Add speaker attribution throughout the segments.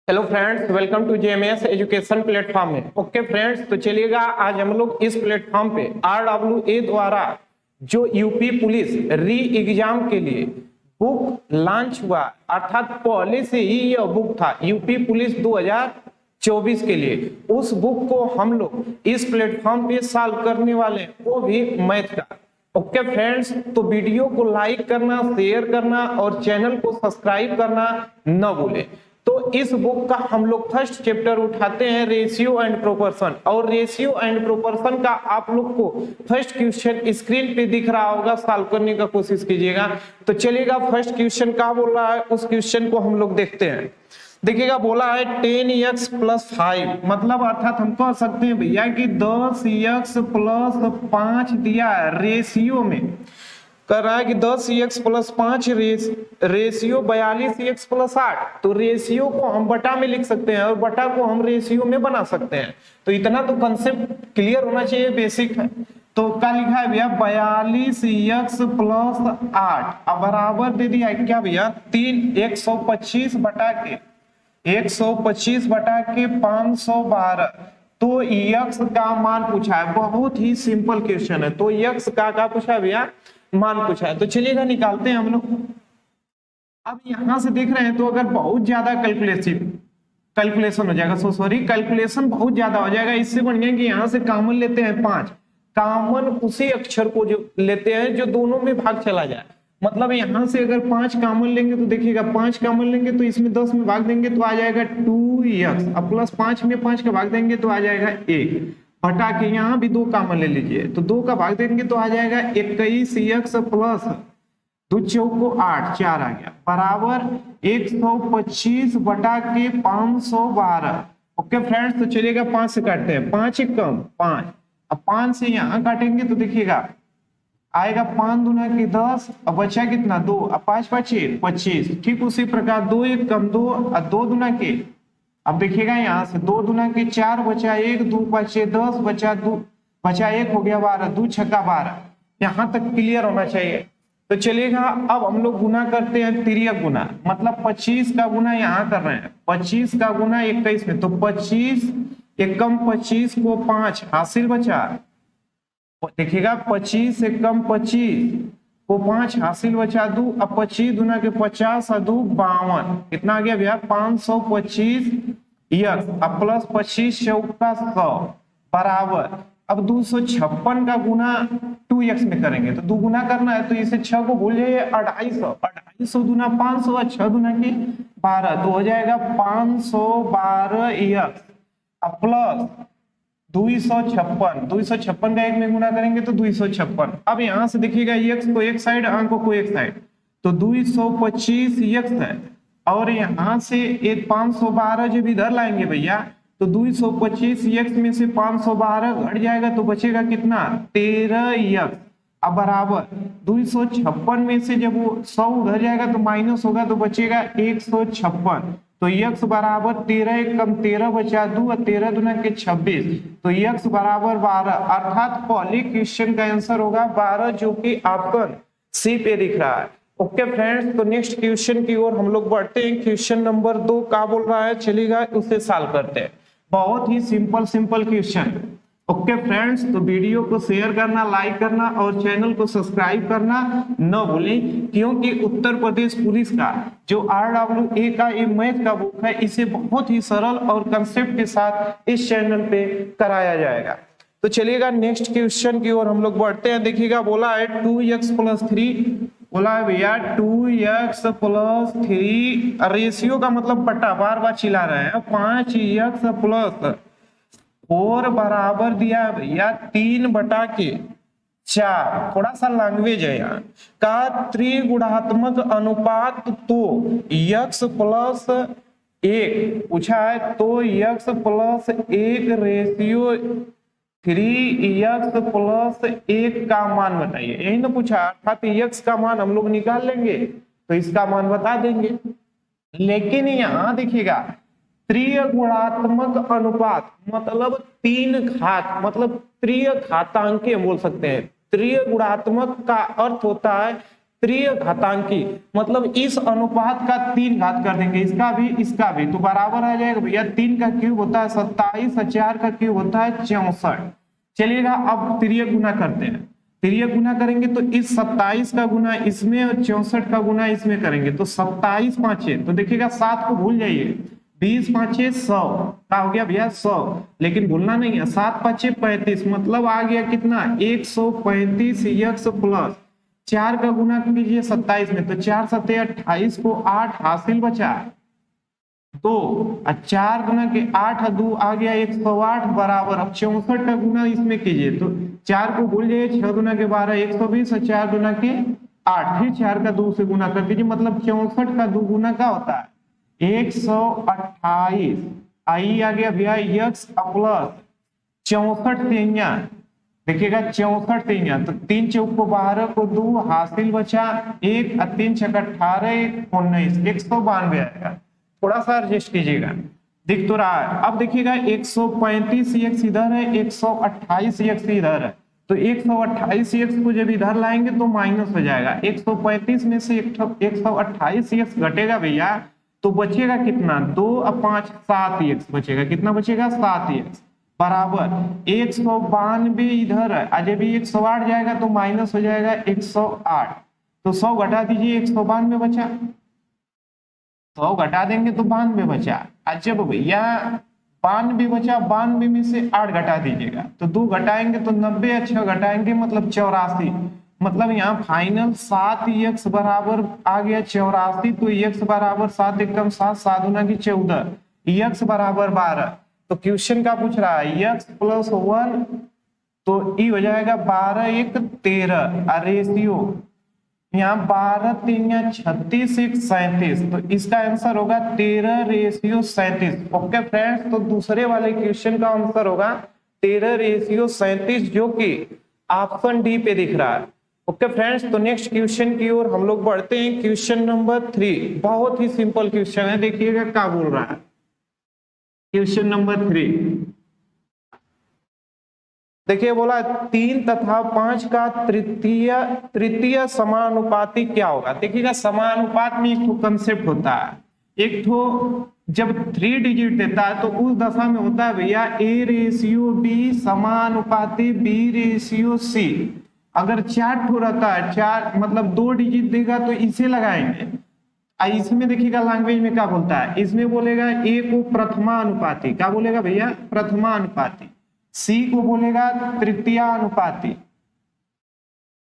Speaker 1: Hello friends, welcome to JMS education platform में। Okay friends, तो चलिएगा आज हम लोग इस प्लेटफॉर्म पे RWA द्वारा जो यूपी पुलिस री एग्जाम के लिए बुक लॉन्च हुआ, अर्थात पहले से ही यह बुक था यूपी पुलिस 2024 के लिए, उस बुक को हम लोग इस प्लेटफॉर्म पे सॉल्व करने वाले हैं, वो भी मैथ का। ओके फ्रेंड्स, तो वीडियो को लाइक करना, शेयर करना और चैनल को सब्सक्राइब करना न भूलें। तो इस बुक का हम लोग फर्स्ट चैप्टर उठाते हैं, रेशियो एंड प्रोपोर्शन। और रेशियो एंड प्रोपोर्शन का आप लोग को फर्स्ट क्वेश्चन स्क्रीन पे दिख रहा होगा, सॉल्व करने का कोशिश कीजिएगा। तो चलिएगा, फर्स्ट क्वेश्चन क्या बोल रहा है उस क्वेश्चन को हम लोग देखते हैं। देखिएगा, बोला है 10x + 5, मतलब अर्थात हम कह सकते हैं भैया कि 10x + 5 दिया है रेशियो में, कर रहा है कि 10x + 5 रेशियो 42x + 8। तो रेशियो को हम बटा में लिख सकते हैं और बटा को हम रेशियो में बना सकते हैं। तो इतना तो कंसेप्ट क्लियर होना चाहिए, बेसिक है। तो क्या लिखा है भैया, 42x + 8 अब बराबर दे दिया है क्या भैया, 125 बटा के 512। तो यक्स का मान पूछा है, बहुत ही सिंपल क्वेश्चन है। तो यक्स का पूछा है भैया, मान पूछा है। तो चलिएगा निकालते हैं हम लोग। अब यहां से देख रहे हैं तो अगर बहुत ज्यादा कैलकुलेशन हो जाएगा, कैलकुलेशन बहुत ज्यादा हो जाएगा। इससे बढ़िया कि यहां से कॉमन लेते हैं 5, कॉमन उसी अक्षर को जो लेते हैं जो दोनों में भाग चला जाए। मतलब यहां से अगर 5 कॉमन लेंगे तो देखिएगा, 5 कॉमन लेंगे तो इसमें 10 में भाग देंगे तो आ जाएगा 2x, अब +5 में 5 का भाग देंगे तो आ जाएगा 1, बटा के यहाँ भी 2 कॉमन ले लीजिए तो 2 का भाग देंगे तो आ जाएगा 21x + 2 चौको 8, 4 आ गया, बराबर 125 बटा के 512। ओके फ्रेंड्स, तो चलिएगा 5 से काटते हैं, 5 1 कम 5, अब 5 से यहाँ काटेंगे तो देखिएगा आएगा 5 दूना के 10, अब बचा कितना 2, अब 5 5 25। ठीक उसी प्रकार 2 1 कम 2 और 2 दूना के, अब देखिएगा यहाँ से 2 दूना के 4 बचा 1, 2 5 10 बचा 2 बचा 1 हो गया 12, 2 छक्का 12। यहाँ तक क्लियर होना चाहिए। तो चलिएगा अब हम लोग गुना करते हैं, तिर्यक गुना, मतलब 25 का गुना यहाँ कर रहे हैं, 25 का गुना 21 में, तो 25 एकम 25 को 5 हासिल बचा, देखिएगा 25 एकम 25 को 5 हासिल बचा 2, अब 25 दूना के 50 और 2 52, कितना आ गया भैया 525 यक्स, अब प्लस 25 चौका 100 बराबर, अब 256 का गुना 2x में करेंगे तो 2 गुना करना है, तो इसे 6 को भूल जाइए, 250 दूना 500 और 6 दूना की 12, तो हो जाएगा 512 यक्स, अब प्लस 256 का 1 में गुना करेंगे तो 256। अब यहां से देखिएगा x को एक साइड, अंकों को एक साइड, तो 225 x है, और यहां से एक 512 जब इधर लाएंगे भैया तो 225 x में से 512 घट जाएगा तो बचेगा कितना 13x, अब बराबर 256 में से जब वो 100 उधर जाएगा तो माइनस होगा तो बचेगा 156। तो x बराबर 13 कम 13 बचा 2 और 13 दूना के 26, तो x बराबर 12, अर्थात पहले क्वेश्चन का आंसर होगा 12, जो कि ऑप्शन सी पे दिख रहा है। ओके फ्रेंड्स, तो नेक्स्ट क्वेश्चन की ओर हम लोग बढ़ते हैं। क्वेश्चन नंबर 2 क्या बोल रहा है, चलिएगा उसे सॉल्व करते हैं। बहुत ही सिंपल क्वेश्चन। ओके फ्रेंड्स, तो वीडियो को शेयर करना, लाइक करना और चैनल को सब्सक्राइब करना न भूलें, क्योंकि उत्तर प्रदेश पुलिस का जो RWA का ये मैथ का बुक है, इसे बहुत ही सरल और कंसेप्ट के साथ इस चैनल पे कराया जाएगा। तो चलिएगा नेक्स्ट क्वेश्चन की ओर हम लोग बढ़ते हैं। देखिएगा, बोला है 2x + 3, बोला है भैया 2x + 3, रेशियो का मतलब बटा, बार बार चिल्ला रहे हैं, 5x + 4 बराबर दिया है भैया 3 बटा के 4, थोड़ा सा लैंग्वेज है यहाँ का, त्रिगुणात्मक अनुपात तो x + 1 पूछा है, तो x + 1 रेशियो 3x + 1 का मान बताइए, यही ना पूछा, अर्थात x का मान हम लोग निकाल लेंगे तो इसका मान बता देंगे। लेकिन यहाँ देखिएगा त्रिगुणात्मक अनुपात मतलब 3 घात, मतलब त्रिय घातांकी हम बोल सकते हैं। त्रिगुणात्मक का अर्थ होता है त्रिय घातांकी मतलब इस अनुपात का 3 घात कर देंगे, इसका भी तो बराबर आ जाएगा भैया 3 का क्यूब होता है 27 और 4 का क्यूब होता है 64। चलिएगा अब त्रिय गुना करते हैं, त्रिय गुना करेंगे तो इस 27 का गुना इसमें और 64 का गुना इसमें करेंगे तो 27 पांचे, तो देखिएगा 7 को भूल जाइए, 20 पांचे 100 का हो गया भैया 100, लेकिन भूलना नहीं है 7 पांचे 35 मतलब आ गया कितना 135 यक्स प्लस 4 का गुना कीजिए 27 में तो 4 सत्ते 28 को 8 हासिल बचा तो 4 गुना के 8 2 आ गया 108 बराबर। अब 64 का गुना इसमें कीजिए तो 4 को भूल जाइए 6 गुना के 12 120 और 4 गुना के 8 फिर 4 का 2 से गुना कर दीजिए मतलब 64 का 2 गुना का होता है 128। आई आ गया भैया यक्स प्लस 64 तेइया, देखिएगा 64 तेइया तो 3 चौक को 12 को 2 हासिल बचा 1 और 3 छक 18 19 192 आएगा। थोड़ा सा एडजस्ट कीजिएगा, दिख तो रहा है। अब देखिएगा 135 एक्स इधर है 128 एक्स इधर है तो 128 एक्स को जब इधर लाएंगे तो माइनस हो जाएगा, 135 में से 128 एक्स घटेगा भैया तो बचेगा कितना 2 और 5 7 एक्स बचेगा, कितना बचेगा 7 एक्स बराबर 192 इधर है आज भी 108 जाएगा तो माइनस हो जाएगा 108 तो 100 घटा दीजिए 192 बचा, 100 घटा देंगे तो 92 बचा। अच्छा भैया 92 बचा, 92 में से 8 घटा दीजिएगा तो 2 घटाएंगे तो 90 और 6 घटाएंगे मतलब 84, मतलब यहाँ फाइनल 7 एक्स बराबर आ गया 84 तो एक्स बराबर 7 एकम 7 7 गुना की 14 एक्स बराबर 12। तो क्वेश्चन का पूछ रहा है एक्स प्लस 1 तो ई हो जाएगा 12 1 13 रेशियो यहाँ 12 3 36 1 37 तो इसका आंसर होगा 13:37। ओके फ्रेंड्स तो दूसरे वाले क्वेश्चन का आंसर होगा 13:37 जो कि ऑप्शन डी पे दिख रहा है। ओके फ्रेंड्स तो नेक्स्ट क्वेश्चन की ओर हम लोग बढ़ते हैं। क्वेश्चन नंबर 3 बहुत ही सिंपल क्वेश्चन है, देखिएगा क्या बोल रहा है। क्वेश्चन नंबर 3 देखिए बोला 3 तथा 5 का तृतीय समानुपाती क्या होगा। देखिएगा समानुपात में एक कंसेप्ट होता है, एक तो जब 3 डिजिट देता है तो उस दशा में होता है भैया A/B समानुपाती B/C। अगर 4 ठो रहता है 4 मतलब 2 डिजिट देगा तो इसे लगाएंगे। इसमें देखिएगा लैंग्वेज में क्या बोलता है, इसमें बोलेगा A को प्रथमानुपाती, क्या बोलेगा भैया प्रथमानुपाती, C को बोलेगा तृतीयानुपाती,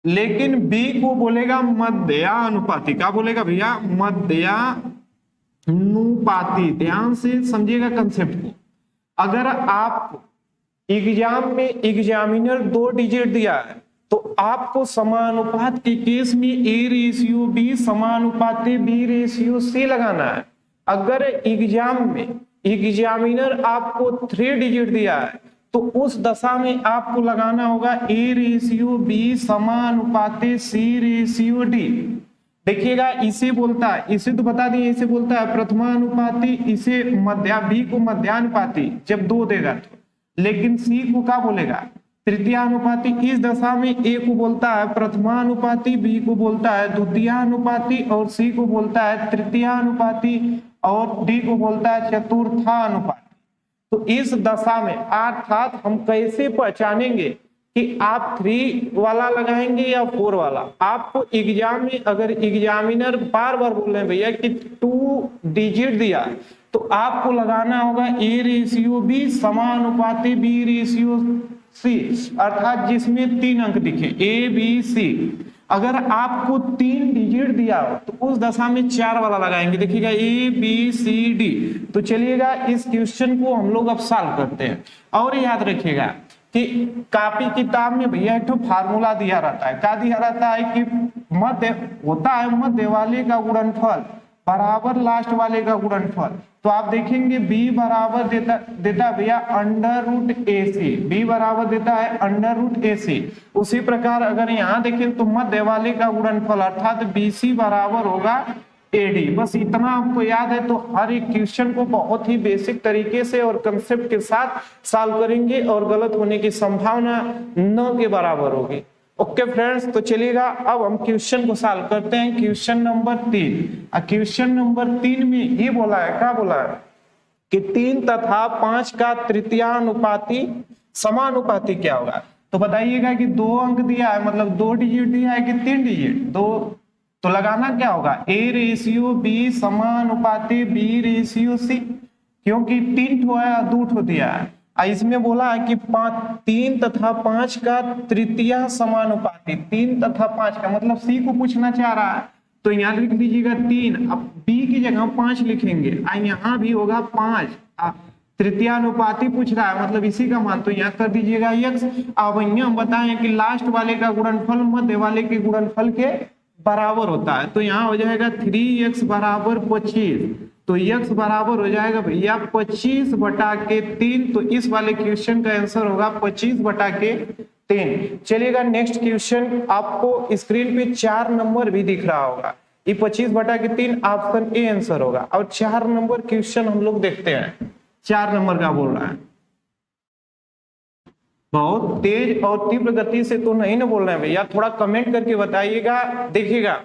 Speaker 1: लेकिन B को बोलेगा मध्यानुपाती। क्या बोलेगा भैया मध्यानुपाती। ध्यान से समझिएगा कंसेप्ट को। अगर आप एग्जाम में एग्जामिनर 2 डिजिट दिया है तो आपको समानुपात के केस में A/B समानुपाती B/C लगाना है। अगर एग्जाम में एग्जामिनर आपको 3 डिजिट दिया है तो उस दशा में आपको लगाना होगा A/B समानुपाती C/D। देखिएगा इसे बोलता है, इसे तो बता दिए, इसे बोलता है प्रथमानुपाती, इसे B को मध्यानुपाती जब 2 देगा तो, लेकिन C को क्या बोलेगा तृतीयानुपाती। इस दशा में A को बोलता है प्रथमानुपाती, B को बोलता है द्वितीयानुपाती और C को बोलता है तृतीयानुपाती और D को बोलता है चतुर्थानुपाती। तो इस दशा में अर्थात हम कैसे पहचानेंगे कि आप 3 वाला लगाएंगे या 4 वाला। आपको एग्जाम में अगर एग्जामिनर बार बार बोल रहे हैं भैया कि 2 डिजिट दिया तो आपको लगाना होगा A/B समानुपाती B/C अर्थात जिसमें 3 अंक दिखे ABC। अगर आपको 3 डिजिट दिया हो तो उस दशा में 4 वाला लगाएंगे, देखिएगा ABCD। तो चलिएगा इस क्वेश्चन को हम लोग अब सॉल्व करते हैं। और याद रखिएगा कि कॉपी किताब में भैया एक तो फार्मूला दिया रहता है, क्या दिया रहता है कि मध्य होता है मध्य वाले का गुणनफल बराबर लास्ट वाले का गुणनफल। तो आप देखेंगे B बराबर देता भैया √AC, B बराबर देता है √AC। उसी प्रकार अगर यहाँ देखें तो मध्य वाले का गुणनफल अर्थात BC बराबर होगा AD। बस इतना आपको याद है तो हर एक क्वेश्चन को बहुत ही बेसिक तरीके से और कंसेप्ट के साथ सॉल्व करेंगे और गलत होने की संभावना न के बराबर होगी। ओके फ्रेंड्स, तो चलिएगा अब हम क्वेश्चन को सॉल्व करते हैं। Question number 3। क्वेश्चन नंबर 3 में ये बोला है, क्या बोला है कि 3 तथा 5 का तृतीयानुपाती समानुपाती क्या होगा। तो बताइएगा कि 2 अंक दिया है, मतलब 2 डिजिट दिया है कि 3 डिजिट, 2, तो लगाना क्या होगा A/B समानुपाती B/C, क्योंकि 3 ठो है और 2 ठो दिया है। इसमें बोला है कि 3 तथा 5 का तृतीय समानुपाती, 3 तथा 5 का मतलब C को पूछना चाह रहा है, तो यहाँ लिख दीजिएगा 3, अब B की जगह 5 लिखेंगे, यहाँ भी होगा 5, तृतीयानुपाती पूछ रहा है मतलब इसी का मान, तो यहाँ कर दीजिएगा x। अब यहाँ हम बताएं कि लास्ट वाले का गुणनफल मध्य वाले के गुणनफल के बराबर होता है, तो यहाँ हो जाएगा 3x बराबर 25, तो x बराबर हो जाएगा भैया 25/3, तो इस वाले क्वेश्चन का आंसर होगा 25/3। चलिएगा नेक्स्ट क्वेश्चन, आपको स्क्रीन पे 4 नंबर भी दिख रहा होगा, ये 25/3 ऑप्शन ए आंसर होगा। और 4 नंबर क्वेश्चन हम लोग देखते हैं, 4 नंबर का बोल रहा है, बहुत तेज और तीव्र गति से तो नहीं ना बोल रहे हैं भैया, थोड़ा कमेंट करके बताइएगा। देखिएगा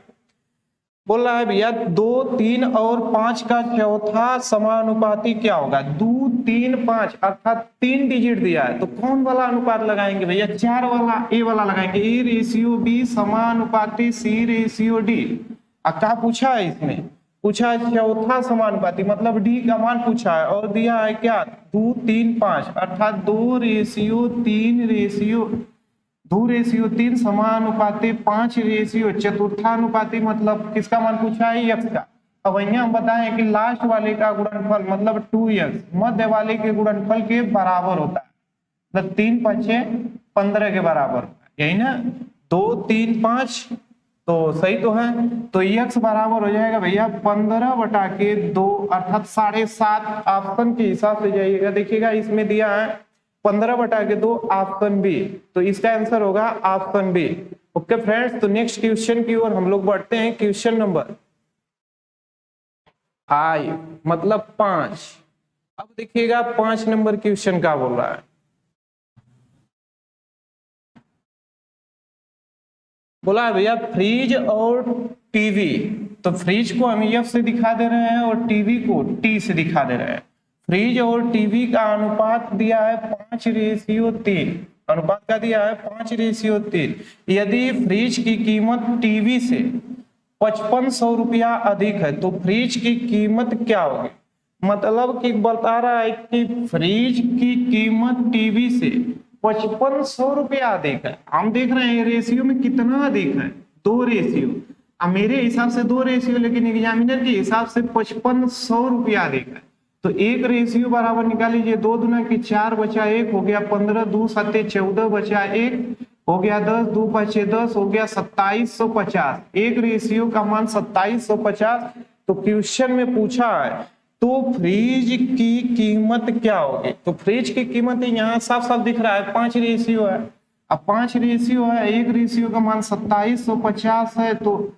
Speaker 1: बोल रहा है भैया 2, 3 और 5 का चौथा समानुपाती क्या होगा। 2, 3, 5 अर्थात 3 डिजिट दिया है, तो कौन वाला अनुपात लगाएंगे भैया, 4 वाला, ए वाला लगाएंगे, A/B समानुपाती C/D। क्या पूछा है इसमें, पूछा है चौथा समानुपाती मतलब डी का मान पूछा है, और दिया है क्या 2, 3, 5 अर्थात 2/3 समानुपाती 5 चतुर्थानुपाती मतलब किसका मान पूछा है, x का। अब यहाँ हम बताएं कि लास्ट वाले का गुणनफल मतलब 2x मध्य वाले के गुणनफल के बराबर होता है, मतलब 3, 5, 15 के बराबर, यही ना, 2, 3, 5, तो सही तो है, तो x बराबर हो जाएगा भैया 15/2 अर्थात 7.5। ऑप्शन के हिसाब से जाइएगा, देखिएगा इसमें दिया है 15/2 ऑप्शन बी, तो इसका आंसर होगा ऑप्शन बी। ओके फ्रेंड्स, तो नेक्स्ट क्वेश्चन की ओर हम लोग बढ़ते हैं। क्वेश्चन नंबर 5 मतलब 5। अब देखिएगा 5 नंबर क्वेश्चन क्या बोल रहा है, बोला है भैया फ्रिज और टीवी, तो फ्रिज को हम F से दिखा दे रहे हैं और टीवी को T से दिखा दे रहे हैं। फ्रिज और टीवी का अनुपात दिया है 5/3, अनुपात का दिया है 5/3। यदि फ्रिज की कीमत टीवी से 5500 रुपया अधिक है तो फ्रिज की कीमत क्या होगी। मतलब कि बता रहा है कि फ्रिज की कीमत टीवी से 5500 रुपया अधिक है। हम देख रहे हैं रेशियो में कितना अधिक है, 2 रेशियो। अब मेरे हिसाब से 2 रेशियो, लेकिन एग्जामिनर के हिसाब से 5500 रुपया अधिक है, तो 1 रेशियो बराबर निकाल लीजिए, 2 दूना की 4 बचा 1 हो गया 15, 2 7 14 बचा 1 हो गया 10, 2 5 10 हो गया 2750। 1 रेशियो का मान 2750। तो क्वेश्चन में पूछा है तो फ्रिज की कीमत क्या होगी, तो फ्रिज की कीमत यहाँ साफ साफ दिख रहा है 5 रेशियो है। अब 5 रेशियो है, 1 रेशियो का मान 2750 है, तो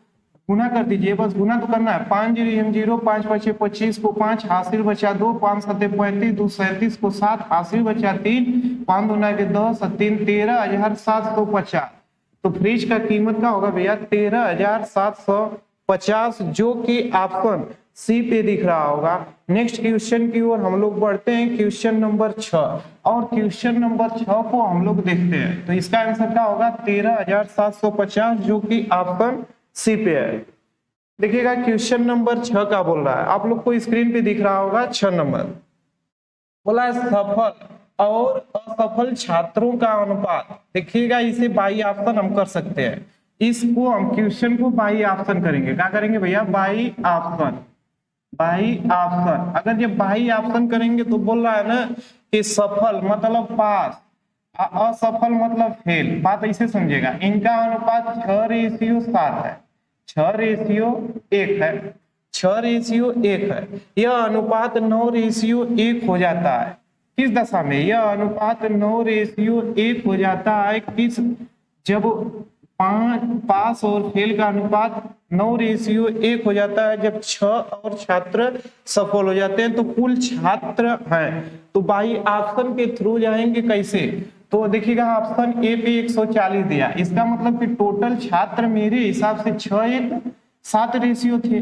Speaker 1: गुना कर दीजिए, बस गुना तो करना है। 5 0 5 5 25 को 5 हासिल बचा 2, 5 7 35 2 37 को 7 हासिल बचा 3, 5 दूना के 10 3 13,750। तो फ्रिज का कीमत का होगा भैया 13,750, जो कि ऑप्शन सी पे दिख रहा होगा। नेक्स्ट क्वेश्चन की ओर हम लोग बढ़ते हैं, क्वेश्चन नंबर 6। और क्वेश्चन नंबर 6 को हम लोग देखते हैं, तो इसका आंसर क्या होगा 13,750, जो कि ऑप्शन सी पे है। देखिएगा क्वेश्चन नंबर 6 का बोल रहा है, आप लोग को स्क्रीन पे दिख रहा होगा 6 नंबर। बोला है सफल और असफल छात्रों का अनुपात। देखिएगा इसे बाई ऑप्शन हम कर सकते हैं, इसको हम क्वेश्चन को बाई ऑप्शन करेंगे। क्या करेंगे भैया, बाई ऑप्शन। बाई ऑप्शन, अगर ये बाई ऑप्शन करेंगे तो बोल रहा है ना कि सफल मतलब पास, असफल मतलब फेल। बात ऐसे समझेगा, इनका अनुपात 6:7 है, 6:1 है, 6:1 है। यह अनुपात 9:1 हो जाता है किस दशा में, यह अनुपात 9:1 हो जाता है किस, जब पास और फेल का अनुपात 9:1 हो जाता है, जब 6 और छात्र सफल हो जाते हैं। तो कुल छात्र हैं, तो बाई ऑप्शन के थ्रू जाएंगे कैसे, तो देखिएगा ऑप्शन ए पे 140 दिया, इसका मतलब कि टोटल छात्र मेरे हिसाब से 6:7 रेशियो थे।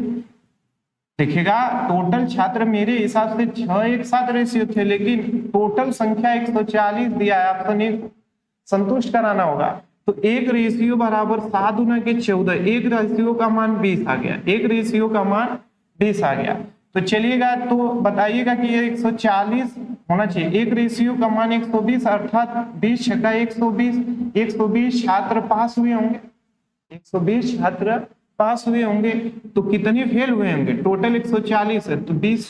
Speaker 1: देखिएगा टोटल छात्र मेरे हिसाब से 6:7 रेशियो थे, लेकिन टोटल संख्या 140 दिया है, ऑप्शन ए संतुष्ट कराना होगा। तो 1 रेशियो बराबर 7 गुना के 14, 1 रेशियो का मान 20 आ गया, 1 रेशियो का मान 20 आ गया। तो चलिएगा तो बताइएगा कि ये 140 होना चाहिए, 1 रेशियो का मान 120 अर्थात 20 छक्का 120, 120 छात्र पास हुए होंगे, 120 छात्र पास हुए होंगे। तो कितने फेल हुए होंगे, टोटल 140 है तो 20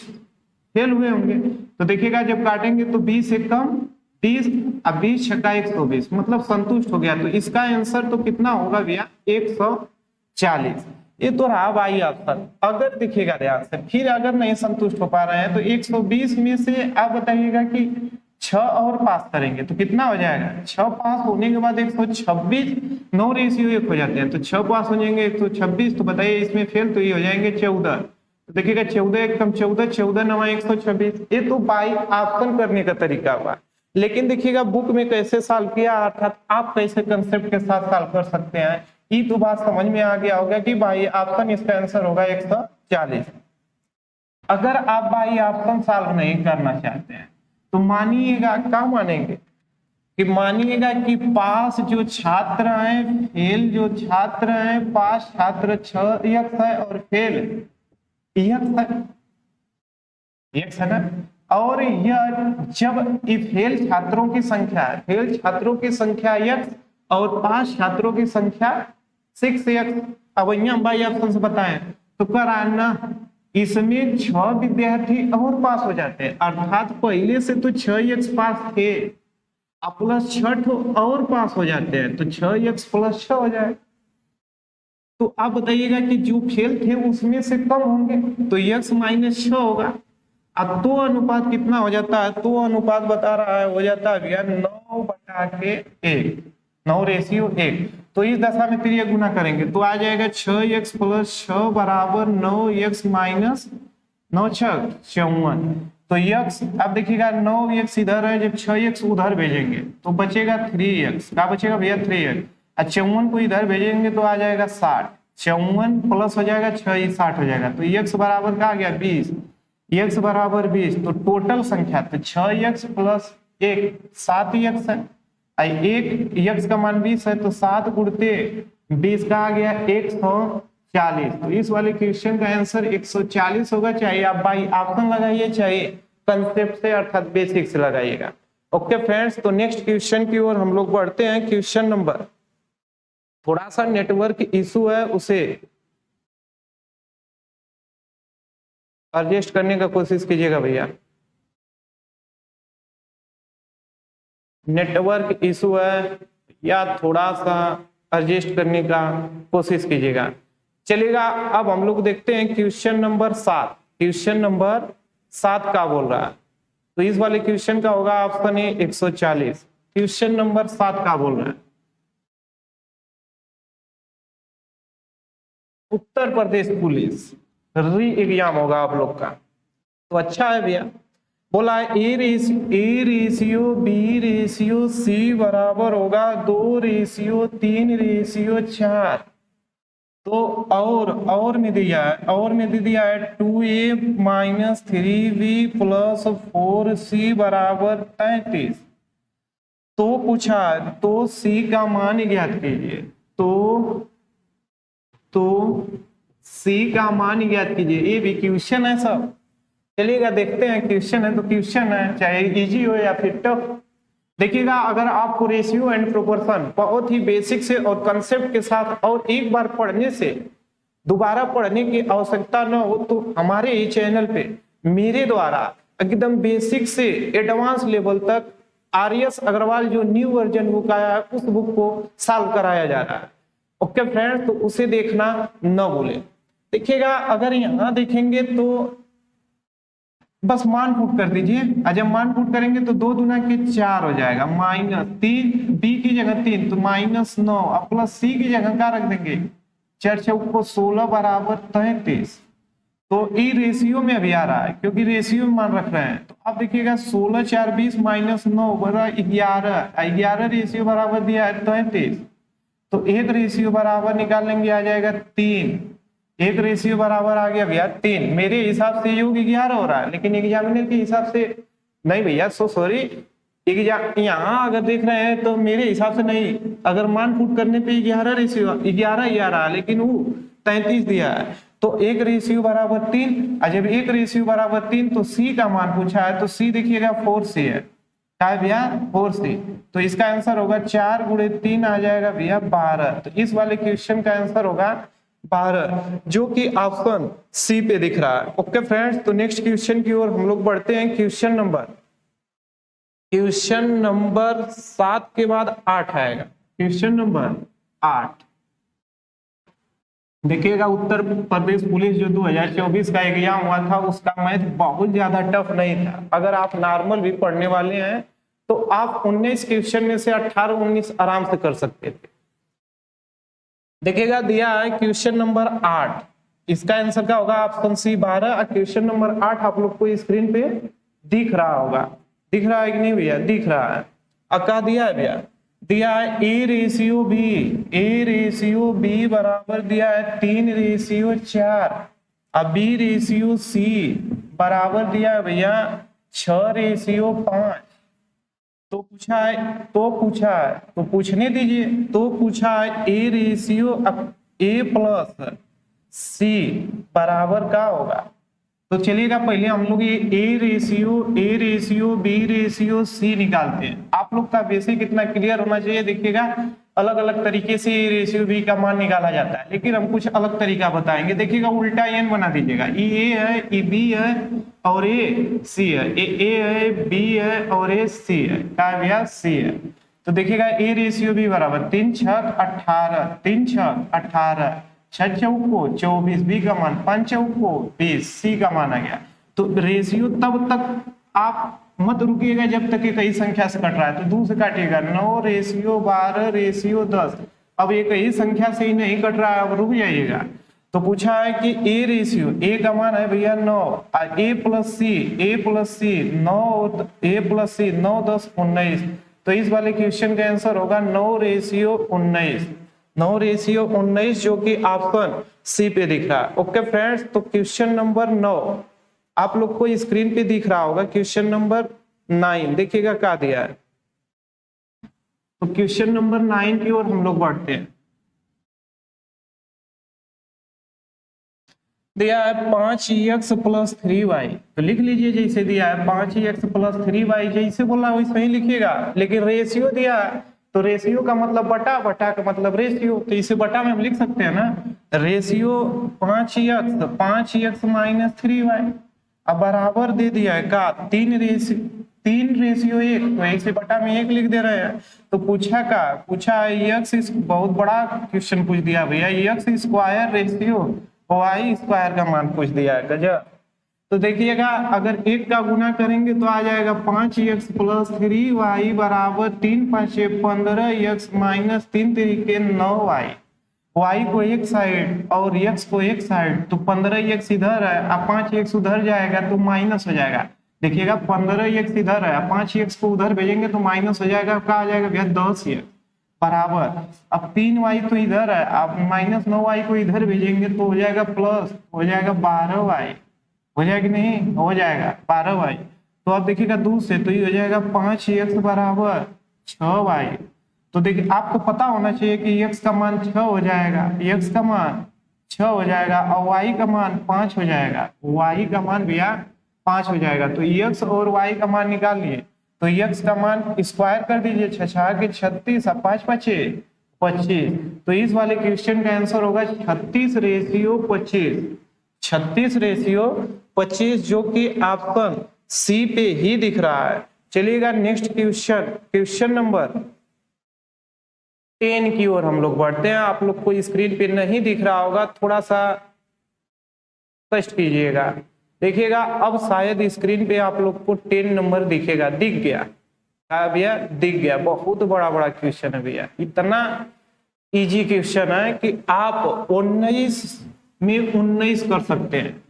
Speaker 1: फेल हुए होंगे। तो देखिएगा जब काटेंगे तो 20 से कम 20, अब 20 छक्का 120 मतलब संतुष्ट हो गया। तो इसका आंसर तो कितना होगा भैया 140। ये तो रहा भाई ऑप्शन। अगर देखिएगा ध्यान से, फिर अगर नहीं संतुष्ट हो पा रहे हैं तो 120 में से आप बताइएगा कि 6 और पास करेंगे तो कितना हो जाएगा, 6 पास होने के बाद 126, 9 रेशियो 1 हो जाते हैं तो 6 पास हो जाएंगे 126। तो बताइए इसमें फेल तो ये हो जाएंगे 14। तो देखिएगा 14 एक कम 14, 14 9 126। ये तो बाई ऑप्शन करने का तरीका हुआ। लेकिन देखिएगा बुक में कैसे सॉल्व किया अर्थात आप कैसे कंसेप्ट के साथ सॉल्व कर सकते हैं, ये तो बात समझ में आ गया होगा कि भाई ऑप्शन इसका आंसर होगा 140। अगर आप भाई ऑप्शन सॉल्व नहीं करना चाहते हैं तो मानिएगा, क्या मानेंगे कि मानिएगा कि पास जो छात्र हैं, फेल जो छात्र हैं, पास छात्र 6x है और फेल x है ना। और यह जब फेल छात्रों की संख्या, फेल छात्रों की संख्या x और पास छात्रों की संख्या 6x। अब यहाँ भाई ऑप्शन से बताएं तो कराना इसमें 6 विद्यार्थी और पास हो जाते हैं अर्थात पहले से तो 6x पास थे, अब प्लस 6 और पास हो जाते हैं तो 6x + 6 हो जाए। तो आप बताइएगा कि जो फेल थे उसमें से कम होंगे तो x - 6 होगा। अब तो अनुपात कितना हो जाता है, तो अनुपात बता रहा है हो जाता है भैया 9/1, 9 रेशियो 1। तो इस दशा में फिर ये गुना करेंगे तो आ जाएगा 6x + 6 बराबर 9x - 9 6 54। तो x अब देखिएगा 9x इधर है, जब 6x उधर भेजेंगे तो बचेगा 3x, क्या बचेगा भैया 3x। 54 को इधर भेजेंगे तो आ जाएगा 60, 54 प्लस हो जाएगा 6 60 हो जाएगा। तो x बराबर क्या आ गया 20, x बराबर 20। तो टोटल संख्या तो 6x + 1 7x है, 1 x का मान 20 है तो 7 गुणते 20 का आ गया 140। तो इस वाले क्वेश्चन का आंसर 140 होगा। चाहिए आप बाई ऑप्शन लगाइए, चाहिए कंसेप्ट से अर्थात बेसिक से लगाइएगा। ओके फ्रेंड्स, तो नेक्स्ट क्वेश्चन की ओर हम लोग बढ़ते हैं। क्वेश्चन नंबर, थोड़ा सा नेटवर्क इशू है उसे एडजस्ट करने का कोशिश कीजिएगा भैया, नेटवर्क इशू है या थोड़ा सा एडजस्ट करने का कोशिश कीजिएगा। चलिएगा अब हम लोग देखते हैं क्वेश्चन नंबर 7। क्वेश्चन नंबर 7 का बोल रहा है तो इस वाले क्वेश्चन का होगा ऑप्शन ए 140। क्वेश्चन नंबर 7 का बोल रहा है उत्तर प्रदेश पुलिस री एग्जाम होगा आप लोग का। तो अच्छा है भैया, बोला A ratio B ratio C बराबर होगा 2 रेशियो 3 रेशियो 4। तो और में दिया है, और में दे दिया है 2a - 3b + 4c बराबर 33। तो पूछा तो c का मान ज्ञात कीजिए, तो c का मान ज्ञात कीजिए। ये भी क्वेश्चन है सब, चलिएगा देखते हैं। क्वेश्चन है तो क्वेश्चन है, चाहे इजी हो या फिर टफ। देखिएगा अगर आपको रेशियो एंड प्रोपोर्शन बहुत ही बेसिक से और कंसेप्ट के साथ और एक बार पढ़ने से दोबारा पढ़ने की आवश्यकता न हो तो हमारे ही चैनल पे मेरे द्वारा एकदम बेसिक से एडवांस लेवल तक RS अग्रवाल जो न्यू वर्जन बुक आया है उस बुक को सॉल्व कराया जा रहा है। ओके फ्रेंड्स, तो उसे देखना न भूलें। देखिएगा अगर यहाँ देखेंगे तो बस मान पुट कर दीजिए, जब मान पुट करेंगे तो 2 दूना के 4 हो जाएगा, -3 b की जगह 3 तो -9 और प्लस c की जगह क्या रख देंगे 4 × 4 = 16 बराबर 33। तो ई रेशियो में अभी आ रहा है क्योंकि रेशियो में मान रख रहे हैं। तो अब देखिएगा 16 4 20 माइनस 9 बराबर 11, 11 रेशियो बराबर दिया है 33। तो एक रेशियो बराबर निकाल लेंगे, आ जाएगा 3। एक रेशियो बराबर आ गया भैया 3। मेरे हिसाब से योग 11 हो रहा है, लेकिन एग्जामिनर के हिसाब से नहीं भैया, सॉरी। यहाँ अगर देख रहे हैं तो मेरे हिसाब से नहीं, अगर मान पुट करने पे 11 रेशियो 11 ही आ रहा है, लेकिन वो 33 दिया है। तो एक रेशियो बराबर 3, और जब एक रेशियो बराबर 3 तो सी का मान पूछा है, तो सी देखिएगा 4c है। क्या है भैया? 4c। तो इसका आंसर होगा 4 गुणे 3 आ जाएगा भैया 12। तो इस वाले क्वेश्चन का आंसर होगा 12, जो कि ऑप्शन सी पे दिख रहा है। ओके फ्रेंड्स, तो नेक्स्ट क्वेश्चन की ओर हम लोग बढ़ते हैं। क्वेश्चन नंबर 7 के बाद 8 आएगा। क्वेश्चन नंबर 8 देखिएगा, उत्तर प्रदेश पुलिस जो 2024 का एग्जाम हुआ था उसका मैथ बहुत ज्यादा टफ नहीं था। अगर आप नॉर्मल भी पढ़ने वाले हैं तो आप 19 क्वेश्चन में से 18-19 आराम से कर सकते थे। देखिएगा दिया है क्वेश्चन नंबर 8, इसका आंसर क्या होगा? Option C 12। और क्वेश्चन नंबर 8 आप लोग को स्क्रीन पे दिख रहा होगा, दिख रहा है कि नहीं भैया? दिख रहा है। अब क्या दिया है भैया? दिया है ए रेशियो बी बराबर दिया है 3:4। अब बी रेशियो सी बराबर दिया है भैया 6:5। तो पूछने दीजिए। तो पूछा है ए रेशियो ए प्लस सी बराबर क्या होगा? तो चलिएगा पहले हम लोग ये A ratio B ratio C निकालते हैं। आप लोग का बेसिक इतना क्लियर होना चाहिए। देखिएगा अलग अलग तरीके से ए रेशियो बी का मान निकाला जाता है, लेकिन हम कुछ अलग तरीका बताएंगे। देखिएगा उल्टा एन बना दीजिएगा। ए है, ए बी है और ए सी है। ए है, बी है और ए सी है। क्या है भैया? सी है। तो देखिएगा ए रेशियो बी बराबर 3 6 18, 3 6 18, 6 चौको 24, बी का मान 5 चौको 20, सी का मान आ गया। तो रेशियो तब तक आप मत रुकिएगा जब तक एक ही संख्या से कट रहा है, तो 2 से काटिएगा। 9:12:10। अब एक ही संख्या से ही नहीं कट रहा है, अब रुक जाइएगा। तो पूछा है कि ए रेशियो, ए का मान है भैया 9, और ए प्लस सी 9, ए प्लस सी 9 10 19। तो इस वाले क्वेश्चन का आंसर होगा 9:19, 9:19, जो कि ऑप्शन सी पे दिख रहा है। ओके फ्रेंड्स, तो क्वेश्चन नंबर 9 आप लोग को स्क्रीन पे दिख रहा होगा। क्वेश्चन नंबर 9 देखिएगा क्या दिया है। तो क्वेश्चन नंबर 9 की ओर हम लोग बढ़ते हैं। दिया है 5x + 3y। तो लिख लीजिए जैसे दिया है 5x + 3y, जैसे बोला वैसे ही लिखिएगा। लेकिन रेशियो दिया है, तो रेशियो का मतलब बटा, बटा का मतलब रेशियो, तो इसे बटा में हम लिख सकते हैं ना। Ratio 5x - 3y। अब बराबर दे दिया है का 3 रेशियो 1, तो एक से बटा में 1 लिख दे रहे हैं। तो पूछा है x, बहुत बड़ा क्वेश्चन पूछ दिया भैया। x² रेशियो y² का मान पूछ दिया है, गजब। तो देखिएगा अगर 1 का गुना करेंगे तो आ जाएगा 5x + 3y बराबर 3 5 15x - 3 3 9y। y को एक साइड और x को एक साइड, तो 15x इधर है, अब 5x उधर जाएगा तो माइनस हो जाएगा। देखिएगा 15x इधर है, 5x को उधर भेजेंगे तो माइनस हो जाएगा। क्या आ जाएगा भैया? 10x बराबर, अब 3y तो इधर है, अब -9y को इधर भेजेंगे तो हो जाएगा प्लस, हो जाएगा 12y। हो जाएगा नहीं? हो जाएगा 12y। तो अब देखिएगा 2 से, तो ये हो जाएगा 5x बराबर 6y। तो देखिए आपको पता होना चाहिए कि x का मान 6 हो जाएगा, x का मान 6 हो जाएगा और y का मान 5 हो जाएगा। y का मान भैया 5 हो जाएगा। तो x और y का मान निकाल लिए। तो x का मान स्क्वायर कर दीजिए, 6 के 36 और 5 5 25। तो इस वाले क्वेश्चन का आंसर होगा 36:25, 36:25, जो कि ऑप्शन सी पे ही दिख रहा है। चलिएगा नेक्स्ट क्वेश्चन नंबर 10 की ओर हम लोग बढ़ते हैं। आप लोग को स्क्रीन पे नहीं दिख रहा होगा, थोड़ा सा स्पष्ट कीजिएगा। देखिएगा अब शायद स्क्रीन पे आप लोग को 10 नंबर दिखेगा, दिख गया भैया? दिख गया। बहुत बड़ा क्वेश्चन है भैया, इतना इजी क्वेश्चन है कि आप 19 में 19 कर सकते हैं।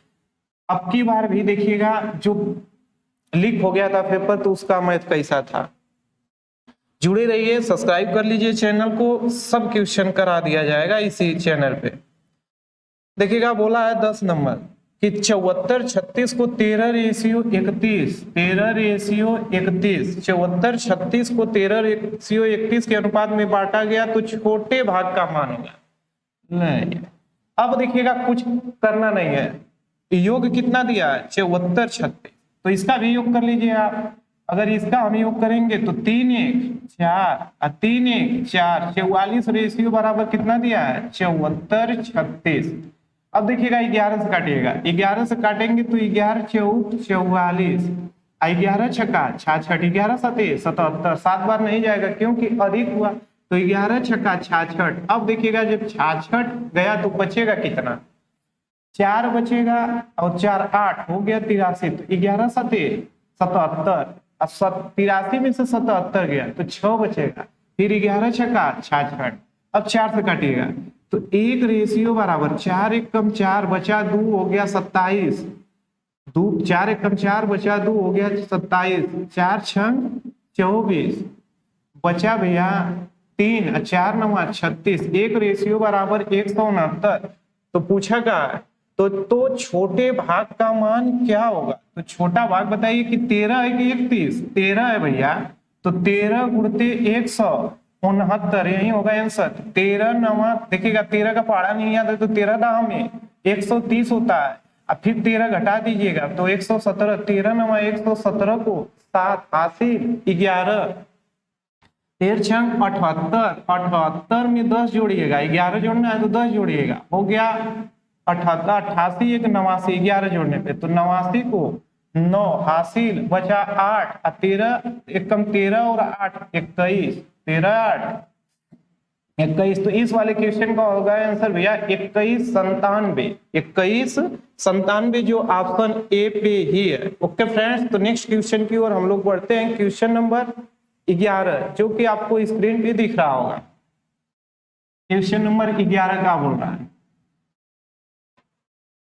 Speaker 1: अब की बार भी देखिएगा जो लीक हो गया था पेपर तो उसका मैथ कैसा था। जुड़े रहिए, सब्सक्राइब कर लीजिए चैनल को, सब क्वेश्चन करा दिया जाएगा इसी चैनल पे। देखिएगा बोला है 10 नंबर कि 74 36 को 13:31 74 36 को 13:31 के अनुपात में बांटा गया तो छोटे भाग का मान होगा। नहीं, अब देखिएगा कुछ करना नहीं है, योग कितना दिया है 74 36, तो इसका भी योग कर लीजिए आप। अगर इसका हम योग करेंगे तो 3 1 4 और 3 1 4 44 रेशियो बराबर कितना दिया है 74 36। अब देखिएगा 11 से काटिएगा, 11 से काटेंगे तो 11 4 44, 11 छक्का 66, 11 सते 77, 7 बार नहीं जाएगा क्योंकि अधिक हुआ, तो 11 छक्का 66। अब देखिएगा जब 66 गया तो बचेगा कितना 4 बचेगा और 4 8 हो गया 83, तो 11 सते 77 और 83 में से 77 गया तो 6 बचेगा, फिर 11 छक्का 66। अब 4 से काटिएगा तो 1 रेशियो बराबर 4 1 कम 4 बचा 2 हो गया 27, 4 1 कम 4 बचा 2 हो गया 27, 4 6 24 बचा भैया 3 और 4 9 36, 1 रेशियो बराबर 169। तो पूछा का तो छोटे भाग का मान क्या होगा, तो छोटा भाग बताइए कि 13 है कि 31, 13 है भैया, तो 13 गुणते 169, यही होगा आंसर। 13 9 देखिएगा 13 का पहाड़ा नहीं आता तो 13 दाम में 130 होता है, अब फिर 13 घटा दीजिएगा तो 117, 13 9 117 को 7 हासिल 11, 13 छंग 78, 78 में 10 जोड़िएगा, 11 जोड़ना है तो 10 जोड़िएगा, हो गया 78, 88 1 89, 11 जोड़ने पे तो 89 को 9 हासिल बचा 8, 13 1 कम 13 और 8 21, 13 8 21, तो इस वाले क्वेश्चन का होगा आंसर भैया 2197, 2197 जो ऑप्शन ए पे ही है। ओके फ्रेंड्स, तो नेक्स्ट क्वेश्चन की ओर हम लोग बढ़ते हैं, क्वेश्चन नंबर 11 जो कि आपको स्क्रीन पे दिख रहा होगा। क्वेश्चन नंबर 11 का बोल रहा है,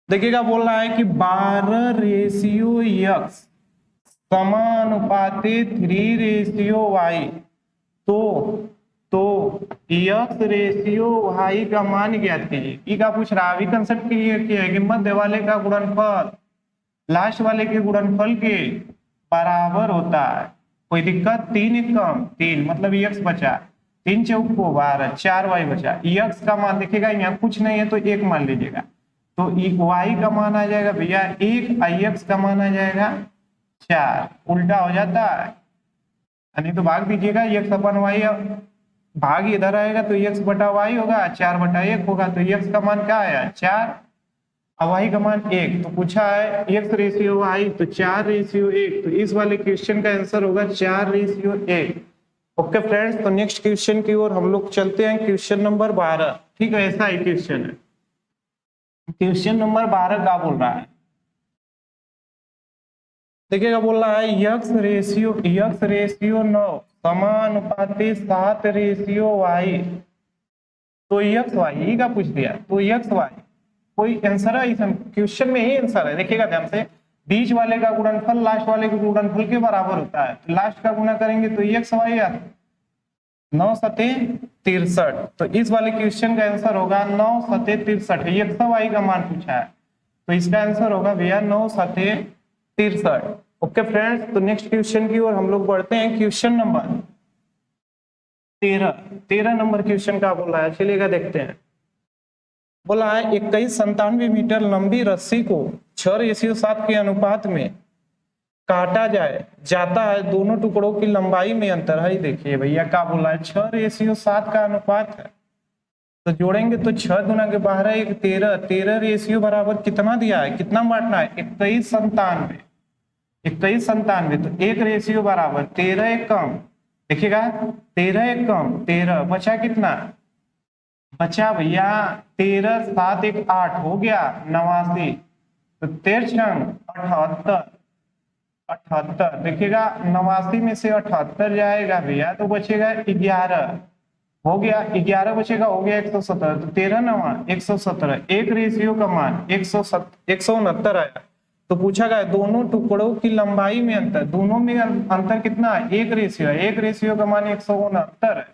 Speaker 1: देखिएगा बोल रहा है कि 12 रेशियो x समानुपाती 3 रेशियो y, तो x रेशियो y का मान ज्ञात कीजिए। ई का पूछ रहा है, अभी कंसेप्ट क्लियर किया है कि मध्य वाले का गुणनफल लास्ट वाले के गुणनफल के बराबर होता है, कोई दिक्कत। 3 1 कम 3 मतलब x बचा, 3 चौक को 12, 4y बचा। x का मान देखिएगा यहाँ कुछ नहीं है तो 1 मान लीजिएगा, तो y का मान आ जाएगा भैया 1, ix का मान आ जाएगा 4, उल्टा हो जाता है, नहीं तो भाग दीजिएगा, x अपन y भाग इधर आएगा तो x बटा y होगा, 4 बटा 1 होगा, तो x का मान क्या आया 4 और y का मान 1। तो पूछा है x रेशियो y तो 4 रेशियो 1, तो इस वाले क्वेश्चन का आंसर होगा 4 रेशियो 1। ओके फ्रेंड्स, तो नेक्स्ट क्वेश्चन की ओर हम लोग चलते हैं, क्वेश्चन नंबर 12। ठीक है, ऐसा ही क्वेश्चन है। क्वेश्चन नंबर 12 का बोल रहा है, देखिएगा बोल रहा है x रेशियो 9 समानुपाती 7 रेशियो y, तो x y का पूछ दिया, तो x y कोई आंसर है, इस क्वेश्चन में ही आंसर है। देखिएगा ध्यान से, बीच वाले का गुणनफल लास्ट वाले के गुणनफल के बराबर होता है, तो लास्ट का गुणा करेंगे तो x y 9 सते 63, तो इस वाले क्वेश्चन का आंसर होगा 9 सते 63। x y का मान पूछा है तो इसका आंसर होगा भैया 9 सते 63। ओके फ्रेंड्स, तो नेक्स्ट क्वेश्चन की ओर हम लोग बढ़ते हैं, क्वेश्चन नंबर 13 नंबर क्वेश्चन का बोल रहा है, चलिएगा देखते हैं। बोला है 2197 मीटर लंबी रस्सी को 6:7 के अनुपात में काटा जाता है, दोनों टुकड़ों की लंबाई में अंतर है। देखिए भैया क्या बोला है 6:7 का अनुपात है, तो जोड़ेंगे तो 6 गुना के 12 1 13, 13 रेशियो बराबर कितना दिया है, कितना बांटना है 2197, 2197, तो 1 रेशियो बराबर 13 1 कम, देखिएगा 13 1 कम 13 बचा कितना, बचा भैया 13 7 1 8 हो गया 89, तो 13 78, 78 देखिएगा 89 में से 78 जाएगा भैया तो बचेगा 11, हो गया 11 बचेगा, हो गया 117, तो 13 9 117, 1 रेशियो का मान 169 आया, तो पूछा गया दोनों टुकड़ों की लंबाई में अंतर, दोनों में अंतर कितना है, 1 रेशियो है, 1 रेशियो का मान 169 है।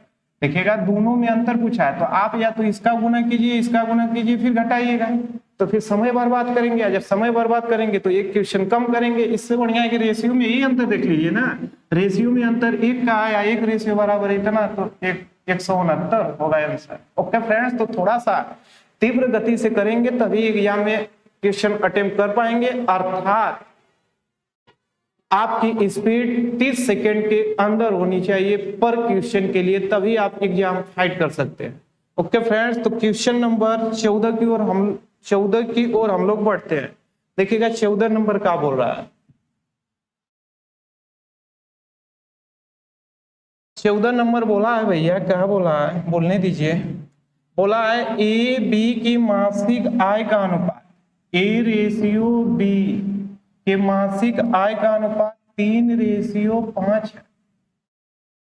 Speaker 1: देखिएगा दोनों में अंतर पूछा है तो आप या तो इसका गुना कीजिए, इसका गुना कीजिए, फिर घटाइएगा, तो फिर समय बर्बाद करेंगे। जब समय बर्बाद करेंगे तो एक क्वेश्चन कम करेंगे। इससे बढ़िया है कि रेशियो में ही अंतर देख लीजिए ना, रेशियो में अंतर 1 का आया, 1 रेशियो बराबर इतना, तो 169 होगा आंसर। ओके फ्रेंड्स, तो थोड़ा सा तीव्र गति से करेंगे तभी एग्जाम में क्वेश्चन अटेम्प्ट कर पाएंगे, अर्थात आपकी स्पीड 30 सेकेंड के अंदर होनी चाहिए पर क्वेश्चन के लिए, तभी आप एग्जाम फाइट कर सकते हैं। ओके फ्रेंड्स, तो क्वेश्चन नंबर 14 की ओर हम लोग बढ़ते हैं। देखिएगा 14 नंबर क्या बोल रहा है। 14 नंबर बोला है भैया, क्या बोला है बोलने दीजिए। बोला है ए बी की मासिक आय का अनुपात, ए रेशियो बी के मासिक आय का अनुपात 3:5 है।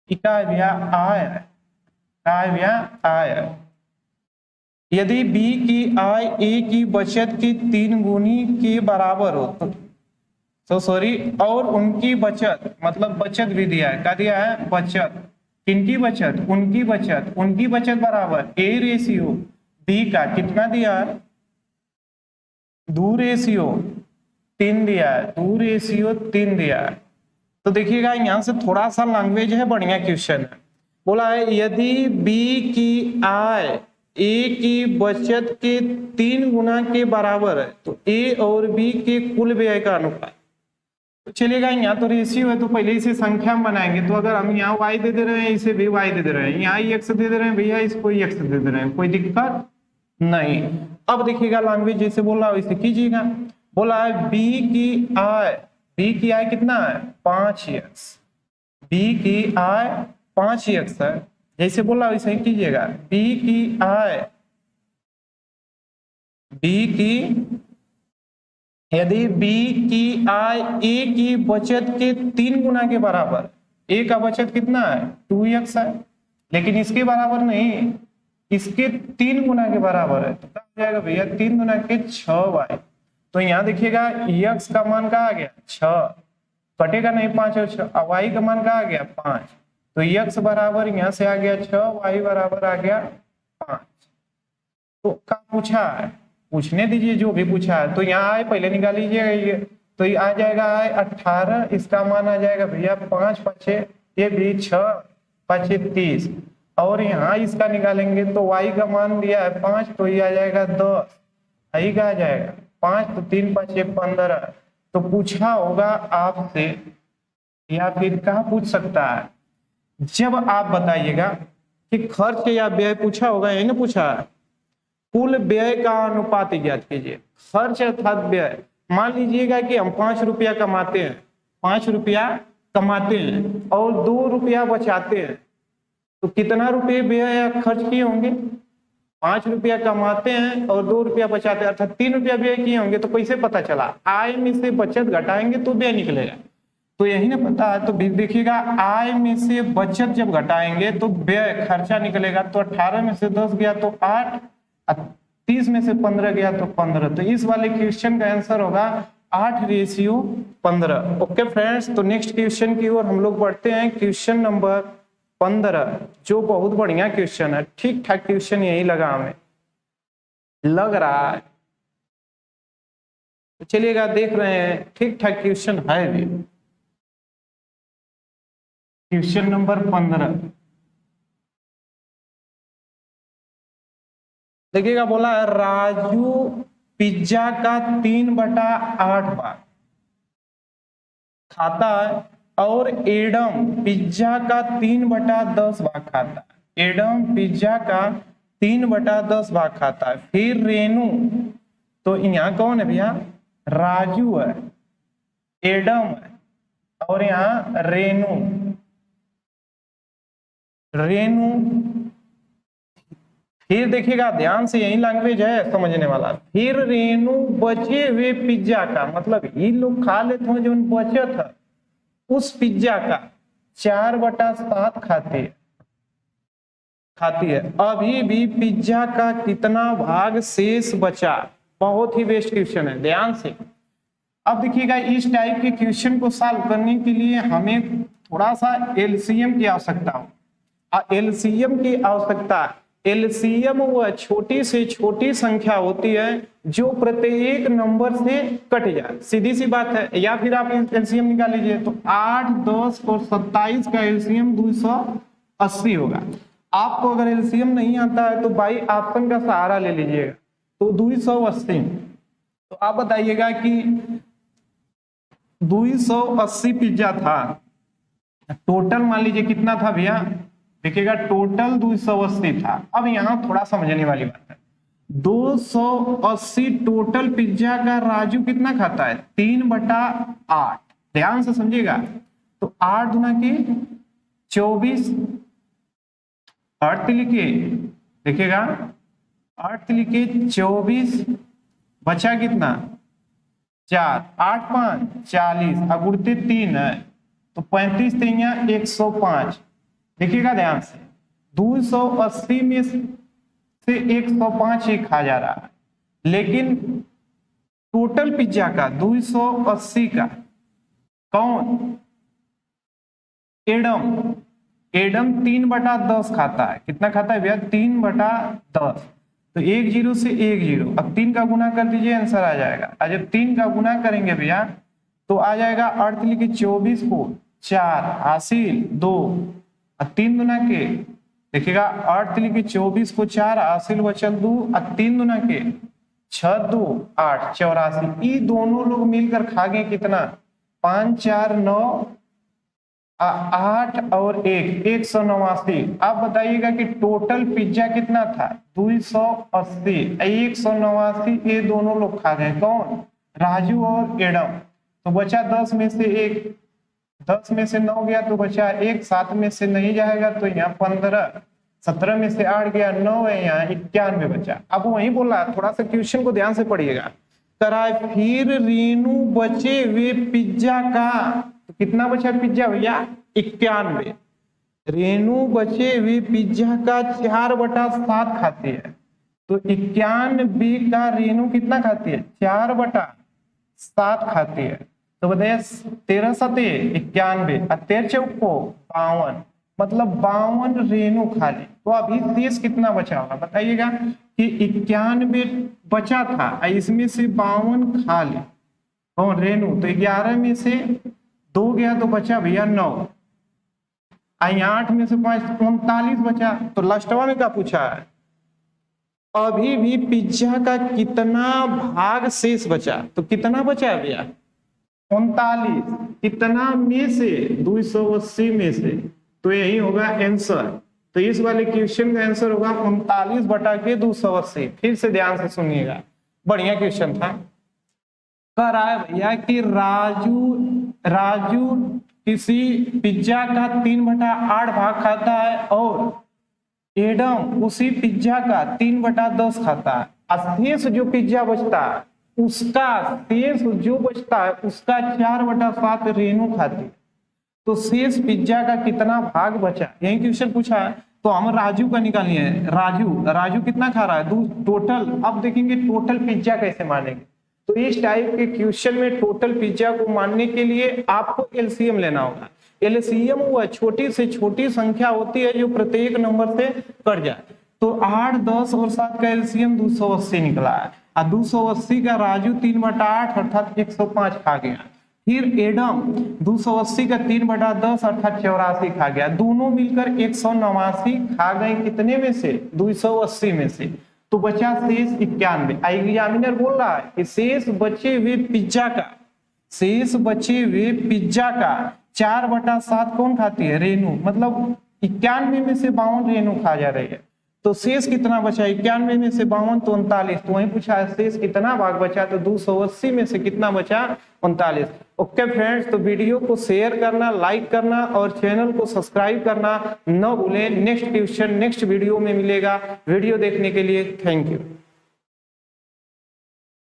Speaker 1: क्या भैया आय है, क्या भैया आय है। यदि बी की आय ए की बचत की 3 गुनी के बराबर हो तो सॉरी, और उनकी बचत, मतलब बचत भी दिया है, क्या दिया है, बचत, किनकी बचत, उनकी बचत, उनकी बचत बराबर ए रेशियो बी का कितना दिया है, 2:3 दिया है, 2:3 दिया है। तो देखिएगा यहां से थोड़ा सा लैंग्वेज है, बढ़िया क्वेश्चन है। बोला है यदि बी की आय ए की बचत के 3 गुना के बराबर है तो ए और बी के कुल व्यय का अनुपात, तो चलेगा यहाँ तो रेशियो है तो पहले इसे संख्या में बनाएंगे। तो अगर हम यहाँ y दे रहे हैं, इसे भी y दे रहे हैं, यहाँ x दे रहे हैं भैया, इसको x दे रहे हैं, कोई दिक्कत नहीं। अब देखिएगा लैंग्वेज जैसे बोल रहा है वैसे कीजिएगा। बोला है b की आय कितना है, 5x, b की आय 5x है, जैसे बोला वैसे ही कीजिएगा। b की यदि b की आय a की बचत के 3 गुना के बराबर, a का बचत कितना है 2x है, लेकिन इसके बराबर नहीं, इसके 3 गुना के बराबर है, तो क्या हो जाएगा भैया 3 गुना के 6y। तो यहाँ देखिएगा x का मान क्या आ गया 6, कटेगा नहीं 5 और 6, y का मान क्या आ गया 5, तो x बराबर यहाँ से आ गया 6, y बराबर आ गया 5। तो क्या पूछा है, पूछने दीजिए जो भी पूछा है। तो यहाँ आए पहले निकाल लीजिएगा ये, तो ये आ जाएगा आए 18, इसका मान आ जाएगा भैया 5 5 ये भी 6 5 30, और यहाँ इसका निकालेंगे तो y का मान दिया है 5, तो ये आ जाएगा 10, आई का आ जाएगा 5, तो 3 5 15। तो पूछा होगा आपसे, या फिर कहाँ पूछ सकता है, जब आप बताइएगा कि खर्च या व्यय पूछा होगा, यही ना पूछा है, कुल व्यय का अनुपात ज्ञात कीजिए। खर्च अर्थात व्यय, मान लीजिएगा कि हम 5 रुपया कमाते हैं, 5 रुपया कमाते हैं और 2 रुपया बचाते हैं, तो कितना रुपये व्यय या खर्च किए होंगे, 5 रुपया कमाते हैं और 2 रुपया बचाते हैं, अर्थात 3 रुपया व्यय किए होंगे। तो कैसे पता चला, आय में से बचत घटाएंगे तो व्यय निकलेगा, तो यही ना पता है। तो देखिएगा आय में से बचत जब घटाएंगे तो व्यय खर्चा निकलेगा, तो 18 में से 10 गया तो 8, 30 में से 15 गया तो 15। तो इस वाले क्वेश्चन का आंसर होगा 8:15। ओके फ्रेंड्स, तो नेक्स्ट क्वेश्चन की ओर हम लोग बढ़ते हैं। क्वेश्चन नंबर 15 जो बहुत बढ़िया क्वेश्चन है, ठीक ठाक क्वेश्चन यही लगा हमें, लग रहा है, तो चलिएगा देख रहे हैं, ठीक ठाक क्वेश्चन है भी। क्वेश्चन नंबर 15 देखिएगा, बोला है राजू पिज्जा का 3/8 भाग खाता है और एडम पिज्जा का 3/10 भाग खाता है। एडम पिज्जा का 3/10 भाग खाता है। फिर रेनू, तो यहाँ कौन है भैया, राजू है, एडम है, और यहाँ रेनू, फिर देखिएगा ध्यान से, यही लैंग्वेज है समझने वाला। फिर रेनू बचे हुए पिज्जा का, मतलब ये लोग खा लेते हैं जो बचत है उस पिज्जा का 4/7 खाती है। अभी भी पिज्जा का कितना भाग शेष बचा, बहुत ही बेस्ट क्वेश्चन है, ध्यान से। अब देखिएगा इस टाइप के क्वेश्चन को सॉल्व करने के लिए हमें थोड़ा सा एलसीएम की आवश्यकता हो। एलसीएम की आवश्यकता, एलसीएम वह छोटी से छोटी संख्या होती है जो प्रत्येक नंबर से कट जाए, सीधी सी बात है। या फिर आप एलसीएम निकाल लीजिए तो 8, 10 और 27 का एलसीएम 280 होगा। आपको अगर एलसीएम नहीं आता है तो बाई ऑप्शन का सहारा ले लीजिएगा, तो 280। तो आप बताइएगा कि 280 पिज्जा था, टोटल मान लीजिए कितना था भैया, देखिएगा टोटल 280 था। अब यहां थोड़ा समझने वाली बात है, 280 टोटल पिज्जा का राजू कितना खाता है, 3/8। ध्यान से समझिएगा, तो 8 गुना के 24, 8 लिखिए, देखिएगा 8 लिखिए 24, बचा कितना 4, 8 5 40, अगुड़ते 3 है तो 35 3 105। देखिएगा ध्यान से, 280 में से 105 ही खा जा रहा है, लेकिन टोटल पिज्जा का 280 का कौन, एडम, एडम 3/10 खाता है। कितना खाता है भैया, 3/10। तो 1 0 से 1 0, अब 3 का गुना कर दीजिए, आंसर आ जाएगा। और जब 3 का गुना करेंगे भैया तो आ जाएगा 8 लिखे 24 को 4, हासिल 2, और 3 गुना के, देखिएगा 8 लिखे 24 को 4, हासिल बचल 2, और 3 गुना के 6 2 8, 84। ये दोनों लोग मिलकर खा गए कितना, 5 4 9 8 और 1, 189। आप बताइएगा कि टोटल पिज्जा कितना था, 280, 189 ये दोनों लोग खा गए, कौन, राजू और एडम। तो बचा 10 में से 1, 10 में से 9 गया तो बचा 1, 7 में से नहीं जाएगा तो यहाँ 15, 17 में से 8 गया 9 है, यहाँ 91 बचा। अब वही बोला, थोड़ा सा क्वेश्चन को ध्यान से पढ़िएगा। कराए फिर रेनू बचे हुए पिज्जा का, तो कितना बचा पिज्जा भैया, 91। रेनू बचे हुए पिज्जा का 4/7 खाती है, तो 91 का रेनू कितना खाती है, 4/7 खाती है। तो बताइए 13 7 91, 13 चौक को 52, मतलब 52 रेनू खा ली। तो अभी शेष कितना बचा होगा बताइएगा, कि 91 बचा था, इसमें से 52 खा ली कौन, रेनू। तो 11 में से 2 गया तो बचा भैया 9, 8 में से 5 39 बचा। तो लास्टवा में क्या पूछा है, अभी भी पिज्जा का कितना भाग शेष बचा, तो कितना बचा है भैया, 39। कितना में से, 280 में से, तो यही होगा आंसर। तो इस वाले क्वेश्चन का आंसर होगा 39/280। फिर से ध्यान से सुनिएगा, बढ़िया क्वेश्चन था। कह रहा है भैया कि राजू किसी पिज्जा का 3/8 भाग खाता है और एडम उसी पिज्जा का 3/10 खाता है। शेष जो पिज्जा बचता है उसका, शेष जो बचता है उसका 4/7 रेनू खाती है। तो शेष पिज्जा का कितना भाग बचा, यही क्वेश्चन पूछा है। तो हम राजू का निकालिए, राजू कितना खा रहा है, टोटल। अब देखेंगे टोटल पिज्जा कैसे मानेंगे। तो इस टाइप के क्वेश्चन में टोटल पिज्जा को मानने के लिए आपको एलसीएम लेना होगा। एलसीएम वह छोटी से छोटी संख्या होती है जो प्रत्येक नंबर से कट जाए। तो 8, 10 और 7 का एलसीएम 280 निकला है, और 280 का राजू 3/8 अर्थात 105 खा गया। फिर एडम 280 का 3/10 अर्थात 84 खा गया। दोनों मिलकर 189 खा गए, कितने में से, 280 में से। तो बचा शेष 91। एग्जामिनर बोल रहा है कि शेष बचे हुए पिज्जा का, शेष बचे हुए पिज्जा का 4/7 कौन खाती है, रेनू। मतलब 91 में से 52 रेनू खा जा रही है। तो शेष कितना बचा, 91 में से 52 तो 39। तो वही पूछा है शेष कितना भाग बचा, तो 280 में से कितना बचा, 39। ओके फ्रेंड्स, तो वीडियो को शेयर करना, लाइक करना और चैनल को सब्सक्राइब करना न भूलें। नेक्स्ट क्वेश्चन नेक्स्ट वीडियो में मिलेगा। वीडियो देखने के लिए थैंक यू।